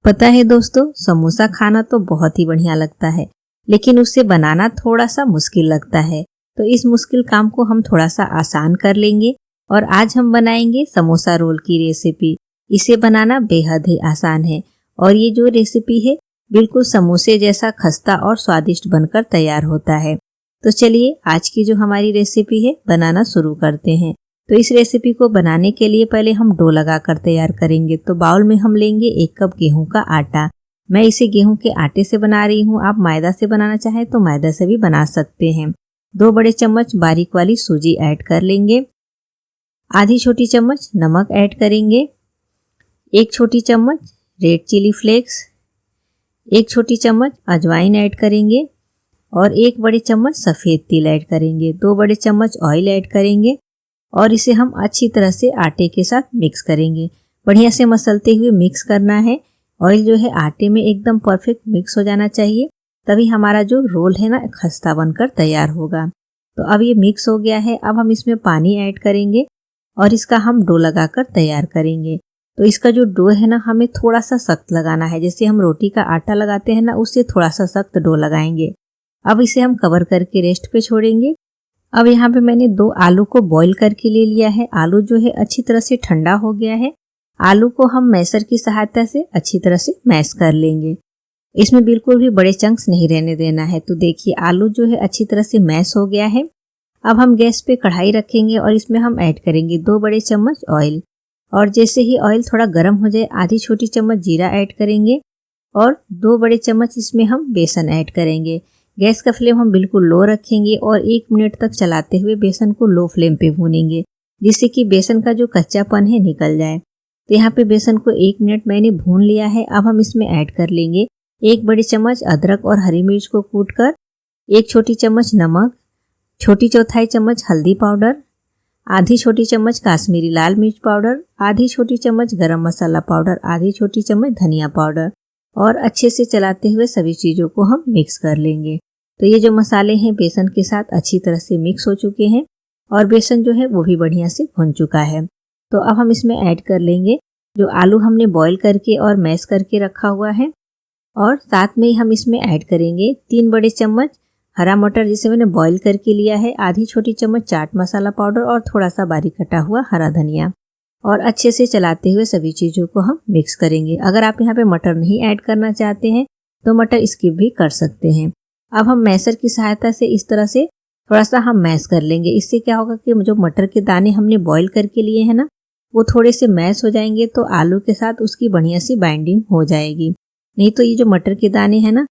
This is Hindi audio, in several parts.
पता है दोस्तों, समोसा खाना तो बहुत ही बढ़िया लगता है, लेकिन उसे बनाना थोड़ा सा मुश्किल लगता है। तो इस मुश्किल काम को हम थोड़ा सा आसान कर लेंगे और आज हम बनाएंगे समोसा रोल की रेसिपी। इसे बनाना बेहद ही आसान है और ये जो रेसिपी है बिल्कुल समोसे जैसा खस्ता और स्वादिष्ट बनकर तैयार होता है। तो चलिए आज की जो हमारी रेसिपी है बनाना शुरू करते हैं। तो इस रेसिपी को बनाने के लिए पहले हम डो लगाकर तैयार करेंगे। तो बाउल में हम लेंगे 1 कप गेहूं का आटा। मैं इसे गेहूं के आटे से बना रही हूँ। आप मैदा से बनाना चाहें तो मैदा से भी बना सकते हैं। 2 बड़े चम्मच बारीक वाली सूजी ऐड कर लेंगे। आधी छोटी चम्मच नमक ऐड करेंगे। 1 छोटी चम्मच रेड चिली फ्लेक्स, 1 छोटी चम्मच अजवाइन ऐड करेंगे और 1 बड़े चम्मच सफ़ेद तिल ऐड करेंगे। 2 बड़े चम्मच ऑयल ऐड करेंगे और इसे हम अच्छी तरह से आटे के साथ मिक्स करेंगे। बढ़िया से मसलते हुए मिक्स करना है। ऑयल जो है आटे में एकदम परफेक्ट मिक्स हो जाना चाहिए, तभी हमारा जो रोल है ना खस्ता बनकर तैयार होगा। तो अब ये मिक्स हो गया है। अब हम इसमें पानी ऐड करेंगे और इसका हम डो लगाकर तैयार करेंगे। तो इसका जो डो है ना हमें थोड़ा सा सख्त लगाना है, जैसे हम रोटी का आटा लगाते हैं ना उससे थोड़ा सा सख्त डो लगाएंगे। अब इसे हम कवर करके रेस्ट पे छोड़ेंगे। अब यहाँ पे मैंने 2 आलू को बॉईल करके ले लिया है। आलू जो है अच्छी तरह से ठंडा हो गया है। आलू को हम मैशर की सहायता से अच्छी तरह से मैश कर लेंगे। इसमें बिल्कुल भी बड़े चंक्स नहीं रहने देना है। तो देखिए आलू जो है अच्छी तरह से मैश हो गया है। अब हम गैस पे कढ़ाई रखेंगे और इसमें हम ऐड करेंगे 2 बड़े चम्मच ऑयल। और जैसे ही ऑयल थोड़ा गर्म हो जाए आधी छोटी चम्मच जीरा ऐड करेंगे और 2 बड़े चम्मच इसमें हम बेसन ऐड करेंगे। गैस का फ्लेम हम बिल्कुल लो रखेंगे और 1 मिनट तक चलाते हुए बेसन को लो फ्लेम पे भूनेंगे, जिससे कि बेसन का जो कच्चापन है निकल जाए। तो यहाँ पे बेसन को 1 मिनट मैंने भून लिया है। अब हम इसमें ऐड कर लेंगे 1 बड़ी चम्मच अदरक और हरी मिर्च को कूटकर, 1 छोटी चम्मच नमक, छोटी चौथाई चम्मच हल्दी पाउडर, आधी छोटी चम्मच काश्मीरी लाल मिर्च पाउडर, आधी छोटी चम्मच गरम मसाला पाउडर, आधी छोटी चम्मच धनिया पाउडर और अच्छे से चलाते हुए सभी चीज़ों को हम मिक्स कर लेंगे। तो ये जो मसाले हैं बेसन के साथ अच्छी तरह से मिक्स हो चुके हैं और बेसन जो है वो भी बढ़िया से भुन चुका है। तो अब हम इसमें ऐड कर लेंगे जो आलू हमने बॉईल करके और मैश करके रखा हुआ है और साथ में ही हम इसमें ऐड करेंगे 3 बड़े चम्मच हरा मटर जिसे मैंने बॉईल करके लिया है, आधी छोटी चम्मच चाट मसाला पाउडर और थोड़ा सा बारीक कटा हुआ हरा धनिया और अच्छे से चलाते हुए सभी चीज़ों को हम मिक्स करेंगे। अगर आप यहाँ पे मटर नहीं ऐड करना चाहते हैं तो मटर स्किप भी कर सकते हैं। अब हम मैशर की सहायता से इस तरह से थोड़ा सा हम मैश कर लेंगे। इससे क्या होगा कि जो मटर के दाने हमने बॉईल करके लिए हैं ना वो थोड़े से मैश हो जाएंगे, तो आलू के साथ उसकी बढ़िया सी बाइंडिंग हो जाएगी। नहीं तो ये जो मटर के दाने हैं ना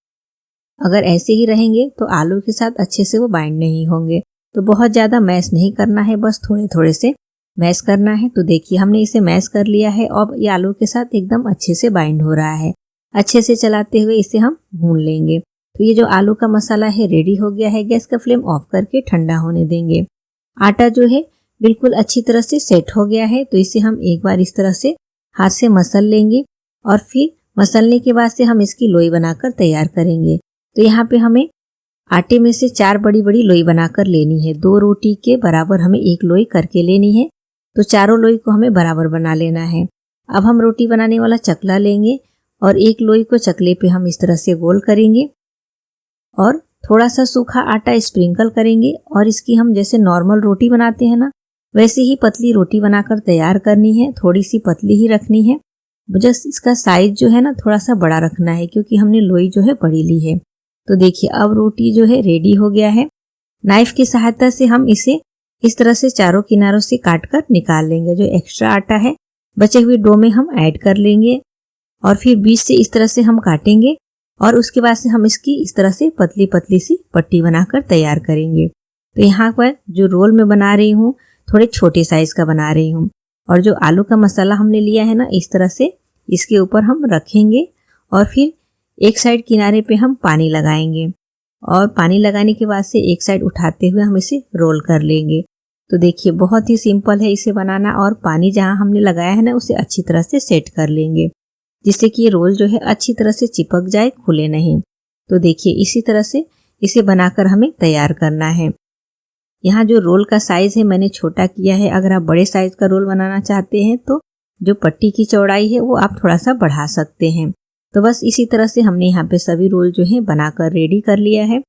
अगर ऐसे ही रहेंगे तो आलू के साथ अच्छे से वो बाइंड नहीं होंगे। तो बहुत ज़्यादा मैश नहीं करना है, बस थोड़े थोड़े से मैश करना है। तो देखिए हमने इसे मैश कर लिया है और ये आलू के साथ एकदम अच्छे से बाइंड हो रहा है। अच्छे से चलाते हुए इसे हम भून लेंगे। तो ये जो आलू का मसाला है रेडी हो गया है। गैस का फ्लेम ऑफ करके ठंडा होने देंगे। आटा जो है बिल्कुल अच्छी तरह से सेट हो गया है। तो इसे हम एक बार इस तरह से हाथ से मसल लेंगे और फिर मसलने के बाद से हम इसकी लोई बनाकर तैयार करेंगे। तो यहाँ पे हमें आटे में से 4 बड़ी बड़ी लोई बनाकर लेनी है। 2 रोटी के बराबर हमें 1 लोई करके लेनी है। तो चारों लोई को हमें बराबर बना लेना है। अब हम रोटी बनाने वाला चकला लेंगे और 1 लोई को चकले पे हम इस तरह से गोल करेंगे और थोड़ा सा सूखा आटा स्प्रिंकल करेंगे और इसकी हम जैसे नॉर्मल रोटी बनाते हैं ना वैसे ही पतली रोटी बनाकर तैयार करनी है। थोड़ी सी पतली ही रखनी है, जस्ट इसका साइज जो है ना थोड़ा सा बड़ा रखना है क्योंकि हमने लोई जो है बड़ी ली है। तो देखिए अब रोटी जो है रेडी हो गया है। नाइफ की सहायता से हम इसे इस तरह से चारों किनारों से काट कर निकाल लेंगे। जो एक्स्ट्रा आटा है बचे हुए डो में हम ऐड कर लेंगे और फिर बीच से इस तरह से हम काटेंगे और उसके बाद से हम इसकी इस तरह से पतली पतली सी पट्टी बनाकर तैयार करेंगे। तो यहाँ पर जो रोल में बना रही हूँ थोड़े छोटे साइज का बना रही हूँ और जो आलू का मसाला हमने लिया है ना इस तरह से इसके ऊपर हम रखेंगे और फिर एक साइड किनारे पे हम पानी लगाएंगे और पानी लगाने के बाद से एक साइड उठाते हुए हम इसे रोल कर लेंगे। तो देखिए बहुत ही सिंपल है इसे बनाना और पानी जहाँ हमने लगाया है ना उसे अच्छी तरह से सेट कर लेंगे जिससे कि ये रोल जो है अच्छी तरह से चिपक जाए, खुले नहीं। तो देखिए इसी तरह से इसे बनाकर हमें तैयार करना है। यहाँ जो रोल का साइज है मैंने छोटा किया है। अगर आप बड़े साइज का रोल बनाना चाहते हैं तो जो पट्टी की चौड़ाई है वो आप थोड़ा सा बढ़ा सकते हैं। तो बस इसी तरह से हमने यहाँ पे सभी रोल जो है बनाकर रेडी कर लिया है।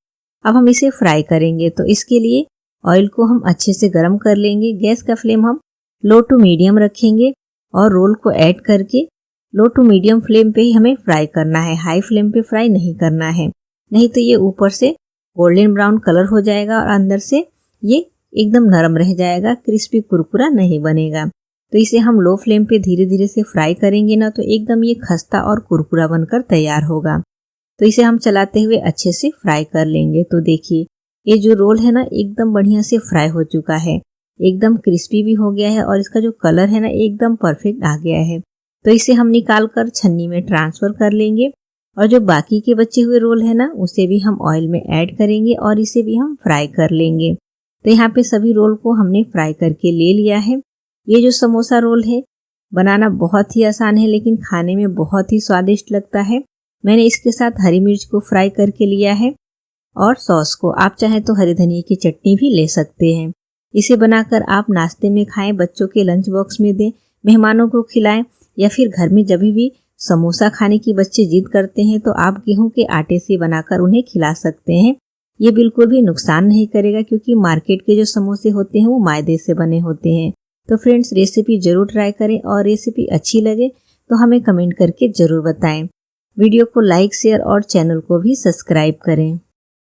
अब हम इसे फ्राई करेंगे। तो इसके लिए ऑयल को हम अच्छे से गर्म कर लेंगे। गैस का फ्लेम हम लो टू मीडियम रखेंगे और रोल को ऐड करके लो टू मीडियम फ्लेम पे ही हमें फ्राई करना है। हाई फ्लेम पे फ्राई नहीं करना है, नहीं तो ये ऊपर से गोल्डन ब्राउन कलर हो जाएगा और अंदर से ये एकदम नरम रह जाएगा, क्रिस्पी कुरकुरा नहीं बनेगा। तो इसे हम लो फ्लेम पे धीरे धीरे से फ्राई करेंगे ना तो एकदम ये खस्ता और कुरकुरा बनकर तैयार होगा। तो इसे हम चलाते हुए अच्छे से फ्राई कर लेंगे। तो देखिए ये जो रोल है ना एकदम बढ़िया से फ्राई हो चुका है, एकदम क्रिस्पी भी हो गया है और इसका जो कलर है ना एकदम परफेक्ट आ गया है। तो इसे हम निकाल कर छन्नी में ट्रांसफर कर लेंगे और जो बाकी के बचे हुए रोल है ना उसे भी हम ऑयल में ऐड करेंगे और इसे भी हम फ्राई कर लेंगे। तो यहाँ पे सभी रोल को हमने फ्राई करके ले लिया है। ये जो समोसा रोल है बनाना बहुत ही आसान है लेकिन खाने में बहुत ही स्वादिष्ट लगता है। मैंने इसके साथ हरी मिर्च को फ्राई करके लिया है और सॉस को। आप चाहें तो हरी धनिया की चटनी भी ले सकते हैं। इसे बनाकर आप नाश्ते में खाएं, बच्चों के लंच बॉक्स में दें, मेहमानों को खिलाएं या फिर घर में जब भी समोसा खाने की बच्चे जिद करते हैं तो आप गेहूं के आटे से बनाकर उन्हें खिला सकते हैं। ये बिल्कुल भी नुकसान नहीं करेगा क्योंकि मार्केट के जो समोसे होते हैं वो मैदे से बने होते हैं। तो फ्रेंड्स रेसिपी जरूर ट्राई करें और रेसिपी अच्छी लगे तो हमें कमेंट करके जरूर बताएं। वीडियो को लाइक शेयर और चैनल को भी सब्सक्राइब करें।